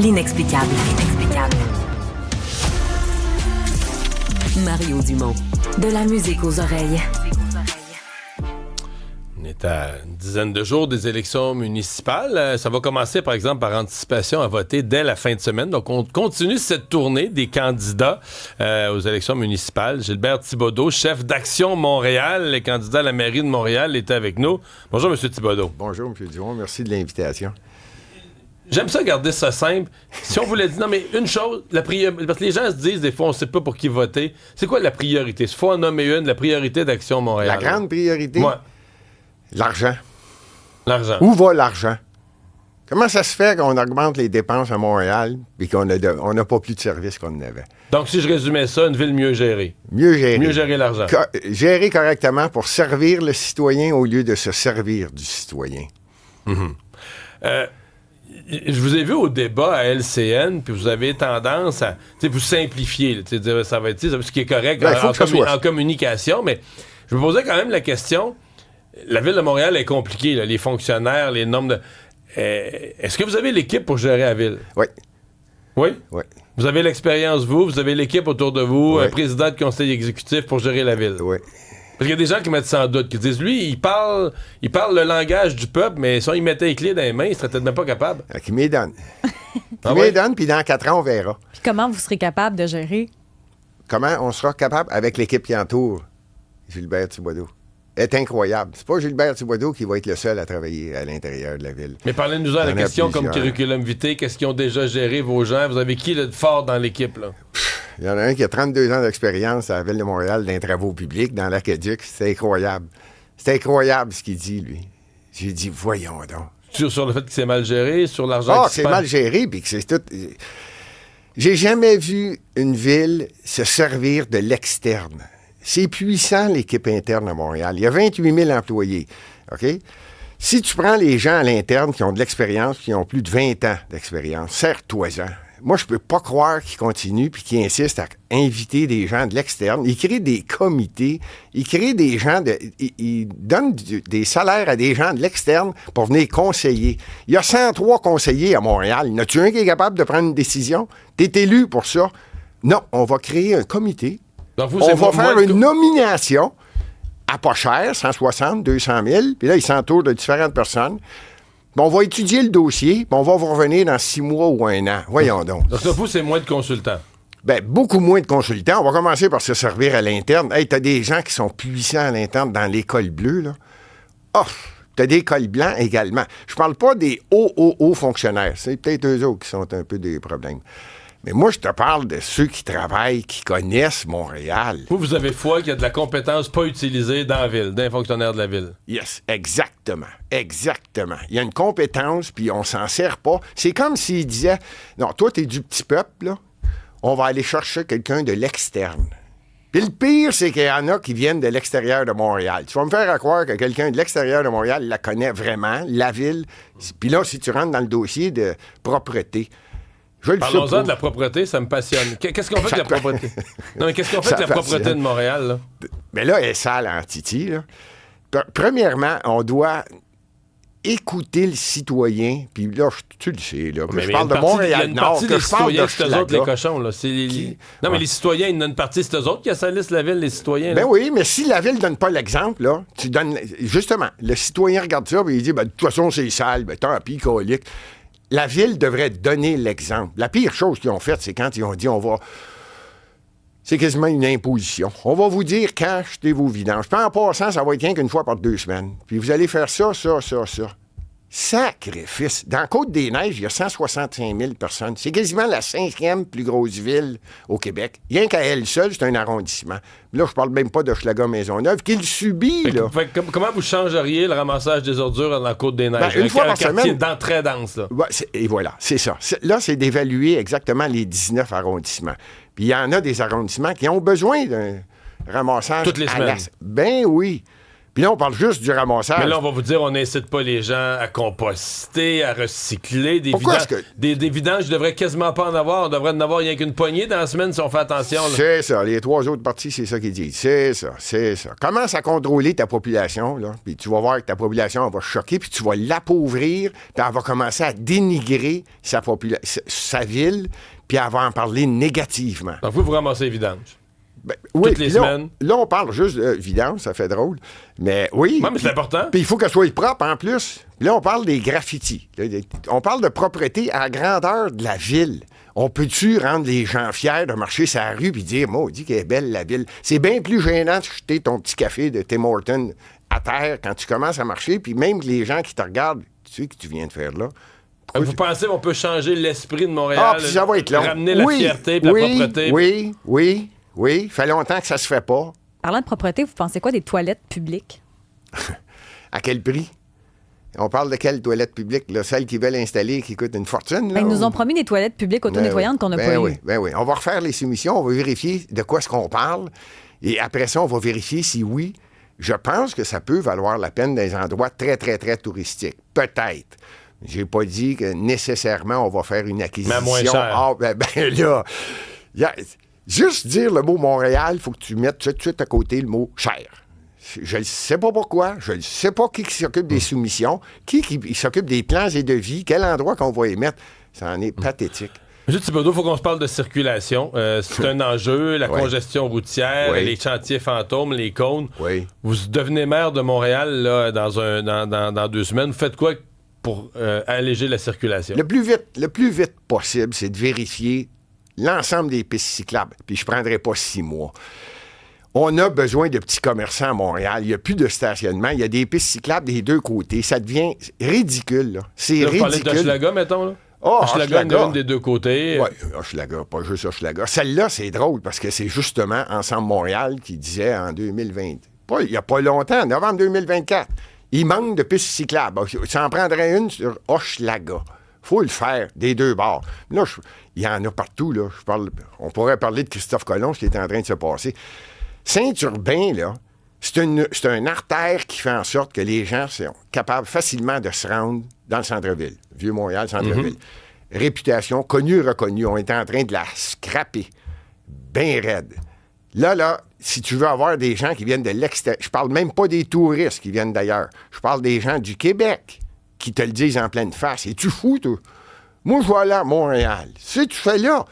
l'inexplicable. Mario Dumont. De la musique aux oreilles. On est à une dizaine de jours des élections municipales. Ça va commencer, par exemple, par anticipation à voter dès la fin de semaine. Donc, on continue cette tournée des candidats aux élections municipales. Gilbert Thibodeau, chef d'Action Montréal, les candidats à la mairie de Montréal, était avec nous. Bonjour, M. Thibodeau. Bonjour, M. Dumont. Merci de l'invitation. J'aime ça garder ça simple. Si on voulait dire, non, mais une chose, parce que les gens se disent, des fois, on ne sait pas pour qui voter. C'est quoi la priorité? Il faut en nommer une, la priorité d'Action Montréal. La grande priorité? Ouais. L'argent. L'argent. Où va l'argent? Comment ça se fait qu'on augmente les dépenses à Montréal et qu'on n'a pas plus de services qu'on en avait? Donc, si je résumais ça, une ville mieux gérée. Mieux gérer. Mieux gérer l'argent. Gérer correctement pour servir le citoyen au lieu de se servir du citoyen. Mm-hmm. Je vous ai vu au débat à LCN, puis vous avez tendance à vous simplifier, là, dire ça va être ce qui est correct en communication, mais je me posais quand même la question. La ville de Montréal est compliquée, là, les fonctionnaires, les normes de... est-ce que vous avez l'équipe pour gérer la ville? Oui. Oui? Oui. Vous avez l'expérience, vous avez l'équipe autour de vous, oui. Un président de conseil exécutif pour gérer la ville. Oui. Parce qu'il y a des gens qui mettent ça en doute, qui disent, lui, il parle le langage du peuple, mais si on y mettait les clés dans les mains, il serait peut-être même pas capable. Qui m'y donne. Qui m'y donne, puis dans 4 ans, on verra. Puis comment vous serez capable de gérer? Comment on sera capable avec l'équipe qui entoure Gilbert Thibodeau? Est incroyable. C'est pas Gilbert Thibodeau qui va être le seul à travailler à l'intérieur de la ville. Mais parlez-nous de la question comme curriculum vitae. Qu'est-ce qu'ils ont déjà géré, vos gens? Vous avez qui de fort dans l'équipe, là? Il y en a un qui a 32 ans d'expérience à la Ville de Montréal dans les travaux publics, dans l'Acadique. C'est incroyable. C'est incroyable ce qu'il dit, lui. J'ai dit, voyons donc. Sur le fait que c'est mal géré, sur l'argent c'est mal géré, puis que c'est tout... J'ai jamais vu une ville se servir de l'externe. C'est puissant, l'équipe interne à Montréal. Il y a 28 000 employés, OK? Si tu prends les gens à l'interne qui ont de l'expérience, qui ont plus de 20 ans d'expérience, serre-toi-en. Moi, je peux pas croire qu'ils continuent puis qu'ils insistent à inviter des gens de l'externe. Ils créent des comités, ils créent des gens, ils donnent des salaires à des gens de l'externe pour venir conseiller. Il y a 103 conseillers à Montréal. Y en a-tu un qui est capable de prendre une décision? T'es élu pour ça? Non, on va créer un comité. Donc vous, on va faire une nomination à pas cher, 160, 200 000, puis là, ils s'entourent de différentes personnes. Bon, on va étudier le dossier, puis on va vous revenir dans 6 mois ou 1 an. Voyons donc. Donc, pour vous, c'est moins de consultants. Bien, beaucoup moins de consultants. On va commencer par se servir à l'interne. Hey, t'as des gens qui sont puissants à l'interne dans l'école bleue, là. Oh, t'as des cols blancs également. Je parle pas des hauts fonctionnaires. C'est peut-être eux autres qui sont un peu des problèmes. Mais moi, je te parle de ceux qui travaillent, qui connaissent Montréal. Vous avez foi qu'il y a de la compétence pas utilisée dans la ville, d'un fonctionnaire de la ville. Yes, exactement. Exactement. Il y a une compétence, puis on s'en sert pas. C'est comme s'il disait, non, toi, t'es du petit peuple, là. On va aller chercher quelqu'un de l'externe. Puis le pire, c'est qu'il y en a qui viennent de l'extérieur de Montréal. Tu vas me faire croire que quelqu'un de l'extérieur de Montréal la connaît vraiment, la ville. Puis là, si tu rentres dans le dossier de propreté, parlons-en de la propreté, ça me passionne. Qu'est-ce qu'on fait de la propreté? Non, mais qu'est-ce qu'on fait de la propreté de Montréal, là? Mais là, elle est sale en Titi, là. Premièrement, on doit écouter le citoyen, puis là, tu le sais, là, que je parle de Montréal-Nord, que je parle de c'est eux autres, les cochons, là. Non, mais les citoyens, ils donnent une partie, c'est eux autres qui salissent la ville, les citoyens. Ben oui, mais si la ville donne pas l'exemple, là, tu donnes... Justement, le citoyen regarde ça, puis il dit, ben, de toute façon, c'est sale, ben, tant pis, colique. La ville devrait donner l'exemple. La pire chose qu'ils ont faite, c'est quand ils ont dit, c'est quasiment une imposition. On va vous dire quand achetez vos vidanges. Puis en passant, ça va être rien qu'une fois par 2 semaines. Puis vous allez faire ça. Sacrifice. Dans Côte-des-Neiges, il y a 165 000 personnes. C'est quasiment la 5e plus grosse ville au Québec. Rien qu'à elle seule, c'est un arrondissement. Là, je parle même pas de Hochelaga-Maisonneuve, qu'il subit, là. Comment vous changeriez le ramassage des ordures dans la Côte-des-Neiges? Une fois par semaine. Très dense, là. Ouais, et voilà, c'est ça. Là, c'est d'évaluer exactement les 19 arrondissements. Puis il y en a des arrondissements qui ont besoin d'un ramassage toutes les semaines. Ben oui. Puis là, on parle juste du ramassage. Mais là, on va vous dire, on n'incite pas les gens à composter, à recycler. Des vidanges, je devrais quasiment pas en avoir. On devrait en avoir rien qu'une poignée dans la semaine si on fait attention. Là. C'est ça. Les 3 autres parties, c'est ça qu'ils disent. C'est ça. Commence à contrôler ta population, là. Puis tu vas voir que ta population, elle va choquer, puis tu vas l'appauvrir, puis elle va commencer à dénigrer sa ville, puis elle va en parler négativement. Donc, vous ramassez les vidanges. Oui, toutes les semaines. Là, on parle juste de vidange, ça fait drôle. Mais oui. Ouais, mais c'est important. Puis il faut qu'elle soit propre en plus. Là, on parle des graffitis. On parle de propreté à la grandeur de la ville. On peut-tu rendre les gens fiers de marcher sur la rue et dire, moi, on dit qu'elle est belle, la ville. C'est bien plus gênant de jeter ton petit café de Tim Hortons à terre quand tu commences à marcher. Puis même les gens qui te regardent, tu sais que tu viens de faire là. Vous pensez qu'on peut changer l'esprit de Montréal? Puis ça va être long. Ramener la fierté et la propreté? Oui, ça fait longtemps que ça se fait pas. Parlant de propreté, vous pensez quoi des toilettes publiques? À quel prix? On parle de quelle toilette publique? Là? Celles qu'ils veulent installer qui coûtent une fortune? Là, ils nous ont promis des toilettes publiques auto-nettoyantes qu'on n'a pas eues. Oui. On va refaire les soumissions, on va vérifier de quoi est-ce qu'on parle. Et après ça, on va vérifier si oui, je pense que ça peut valoir la peine dans des endroits très, très, très touristiques. Peut-être. J'ai pas dit que nécessairement on va faire une acquisition. Mais moins cher. Là... Juste dire le mot Montréal, il faut que tu mettes tout de suite à côté le mot cher. Je ne sais pas pourquoi, je ne sais pas qui s'occupe des soumissions, qui s'occupe des plans et devis, quel endroit qu'on va y mettre. Ça en est pathétique. M. Thibodeau, il faut qu'on se parle de circulation. C'est un enjeu, la congestion routière, les chantiers fantômes, les cônes. Oui. Vous devenez maire de Montréal là, dans 2 semaines. Vous faites quoi pour alléger la circulation? Le plus vite possible, c'est de vérifier l'ensemble des pistes cyclables, puis je ne prendrai pas 6 mois. On a besoin de petits commerçants à Montréal. Il n'y a plus de stationnement. Il y a des pistes cyclables des 2 côtés. Ça devient ridicule, là. C'est ridicule. Vous parlez d'Hochelaga, mettons, là? Hochelaga, il y en a une des 2 côtés. Oui, Hochelaga, pas juste Hochelaga. Celle-là, c'est drôle, parce que c'est justement Ensemble Montréal qui disait en 2020, il n'y a pas longtemps, novembre 2024, il manque de pistes cyclables. Ça en prendrait une sur Hochelaga. Faut le faire, des 2 bords. Là, il y en a partout, là. On pourrait parler de Christophe Colomb, ce qui est en train de se passer. Saint-Urbain, là, c'est une artère qui fait en sorte que les gens sont capables facilement de se rendre dans le centre-ville. Vieux-Montréal, centre-ville. Réputation, connue, reconnue. On est en train de la scraper. Bien raide. Là, si tu veux avoir des gens qui viennent de l'extérieur, je parle même pas des touristes qui viennent d'ailleurs. Je parle des gens du Québec qui te le disent en pleine face. Es-tu fou, toi? Moi, je vais aller à Montréal. Si tu fais là,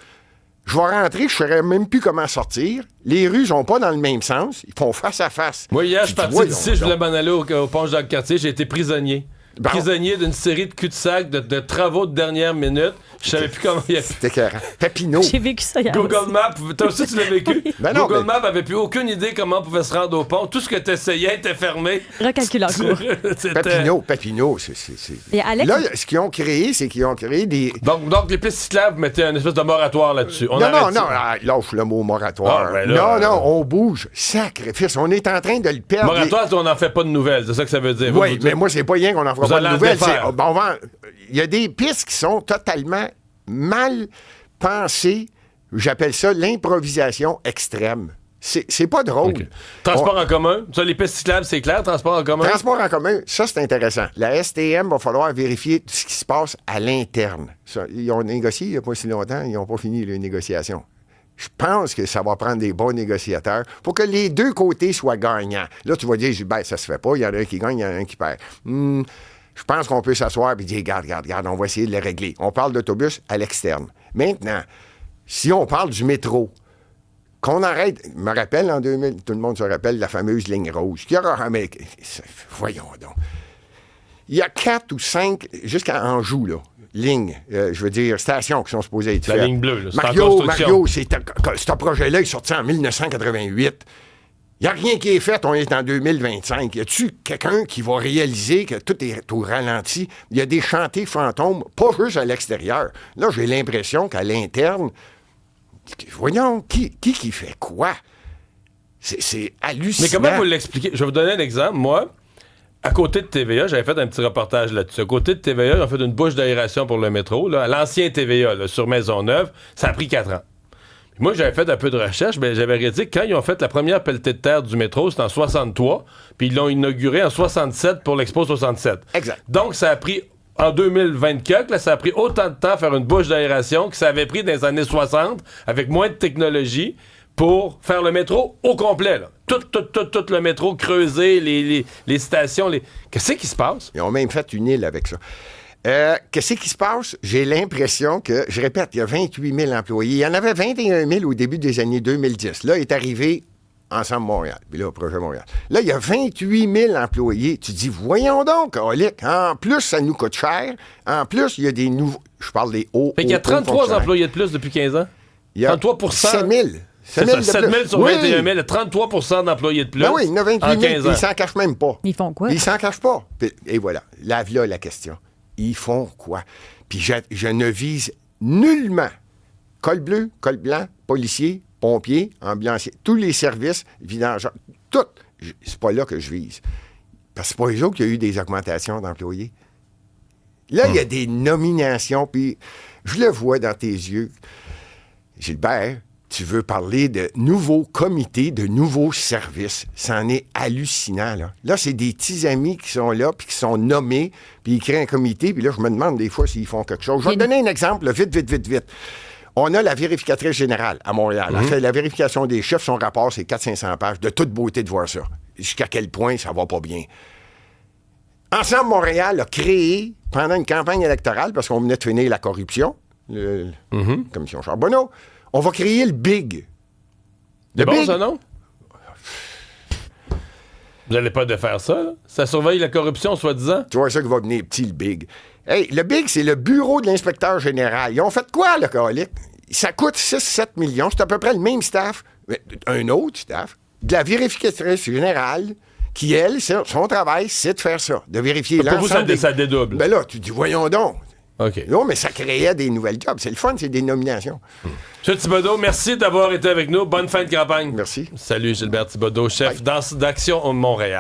je vais rentrer, je ne saurais même plus comment sortir. Les rues sont pas dans le même sens. Ils font face à face. Moi, hier, je suis parti d'ici, je voulais m'en aller au pont Jacques-Cartier. J'ai été prisonnier. Bon. Prisonnier d'une série de cul-de-sac, de travaux de dernière minute. Je savais plus comment il y a. C'était écœurant. Papineau. J'ai vécu ça hier. Google Maps, toi aussi tu l'as vécu. Oui. Ben Google Maps avait plus aucune idée comment on pouvait se rendre au pont. Tout ce que tu essayais était fermé. Recalcule en cours. Papineau, c'est... Et Alex... Là, ce qu'ils ont créé, c'est qu'ils ont créé des... Donc les pistes cyclables, vous mettez une espèce de moratoire là-dessus. Non, lâche le mot moratoire. Non, on bouge. Sacrifice, on est en train de le perdre. Moratoire, on n'en fait pas de nouvelles, c'est ça que ça veut dire. Oui, mais moi, c'est pas rien qu'on n'en fera pas de nouvelles. Il y a des pistes qui sont totalement mal pensées. J'appelle ça l'improvisation extrême. C'est pas drôle. Okay. Transport en commun. Ça, les pistes cyclables, c'est clair. Transport en commun. Transport en commun, ça, c'est intéressant. La STM va falloir vérifier ce qui se passe à l'interne. Ça, ils ont négocié il n'y a pas si longtemps. Ils n'ont pas fini les négociations. Je pense que ça va prendre des bons négociateurs pour que les 2 côtés soient gagnants. Là, tu vas dire, ça se fait pas. Il y en a un qui gagne, il y en a un qui perd. Je pense qu'on peut s'asseoir et dire, regarde, on va essayer de le régler. On parle d'autobus à l'externe. Maintenant, si on parle du métro, qu'on arrête, je me rappelle en 2000, tout le monde se rappelle la fameuse ligne rouge. Voyons donc. Il y a 4 ou 5, jusqu'à Anjou, là, lignes, stations qui sont supposées être faites. La ligne bleue, là, c'est Mario, ce projet-là est sorti en 1988. Il n'y a rien qui est fait, on est en 2025. Y a-tu quelqu'un qui va réaliser que tout est au ralenti? Il y a des chantiers fantômes, pas juste à l'extérieur. Là, j'ai l'impression qu'à l'interne, voyons, qui fait quoi? C'est hallucinant. Mais comment vous l'expliquez? Je vais vous donner un exemple. Moi, à côté de TVA, j'avais fait un petit reportage là-dessus. À côté de TVA, j'ai fait une bouche d'aération pour le métro. Là, à l'ancien TVA, là, sur Maisonneuve, ça a pris 4 ans. Moi, j'avais fait un peu de recherche, mais j'avais réalisé que quand ils ont fait la première pelletée de terre du métro, c'était en 63, puis ils l'ont inauguré en 67 pour l'Expo 67. Exact. Donc, ça a pris, en 2024, là, ça a pris autant de temps à faire une bouche d'aération que ça avait pris dans les années 60, avec moins de technologie, pour faire le métro au complet, là. Tout le métro creusé, les stations, Qu'est-ce qui se passe? Ils ont même fait une île avec ça. Qu'est-ce qui se passe? J'ai l'impression que, je répète, il y a 28 000 employés. Il y en avait 21 000 au début des années 2010. Là, est arrivé Ensemble Montréal. Puis là, Projet Montréal. Là, il y a 28 000 employés. Tu dis, voyons donc, Olic, en plus, ça nous coûte cher. En plus, il y a des nouveaux... Je parle des hauts... Fait qu'il y a 33 employés de plus depuis 15 ans? Il y a 33 7 000. 7 000 sur 21 000, 33 d'employés de plus. Ben oui, il y en a 28 000, ils s'en cachent même pas. Ils font quoi? Ils s'en cachent pas. Et voilà, là la question. Ils font quoi? Puis je ne vise nullement col bleu, col blanc, policier, pompier, ambulancier, tous les services, vidangeurs, tout. C'est pas là que je vise. Parce que c'est pas les autres qu'il y a eu des augmentations d'employés. Là, il y a des nominations, puis je le vois dans tes yeux. Gilbert, tu veux parler de nouveaux comités, de nouveaux services. C'en est hallucinant, là. Là, c'est des petits amis qui sont là, puis qui sont nommés, puis ils créent un comité, puis là, je me demande des fois s'ils font quelque chose. Je vais te donner un exemple, là, vite. On a la vérificatrice générale à Montréal. Elle fait la vérification des chiffres. Son rapport, c'est 400-500 pages. De toute beauté de voir ça. Jusqu'à quel point ça va pas bien. Ensemble Montréal a créé, pendant une campagne électorale, parce qu'on venait de finir la corruption, la commission Charbonneau, on va créer le BIG. C'est bon, ça, non? Vous n'allez pas de faire ça, là? Ça surveille la corruption, soi-disant? Tu vois ça qui va venir petit, le BIG. Hey, le BIG, c'est le bureau de l'inspecteur général. Ils ont fait quoi, le calique? Ça coûte 6-7 millions. C'est à peu près le même staff, un autre staff, de la vérificatrice générale, qui, elle, son travail, c'est de faire ça, de vérifier l'ensemble. Pour vous, ça dédouble. Ben là, tu dis, voyons donc. OK. Non, mais ça créait des nouvelles jobs. C'est le fun, c'est des nominations. M. Thibodeau, merci d'avoir été avec nous. Bonne fin de campagne. Merci. Salut, Gilbert Thibodeau, chef d'Action Montréal.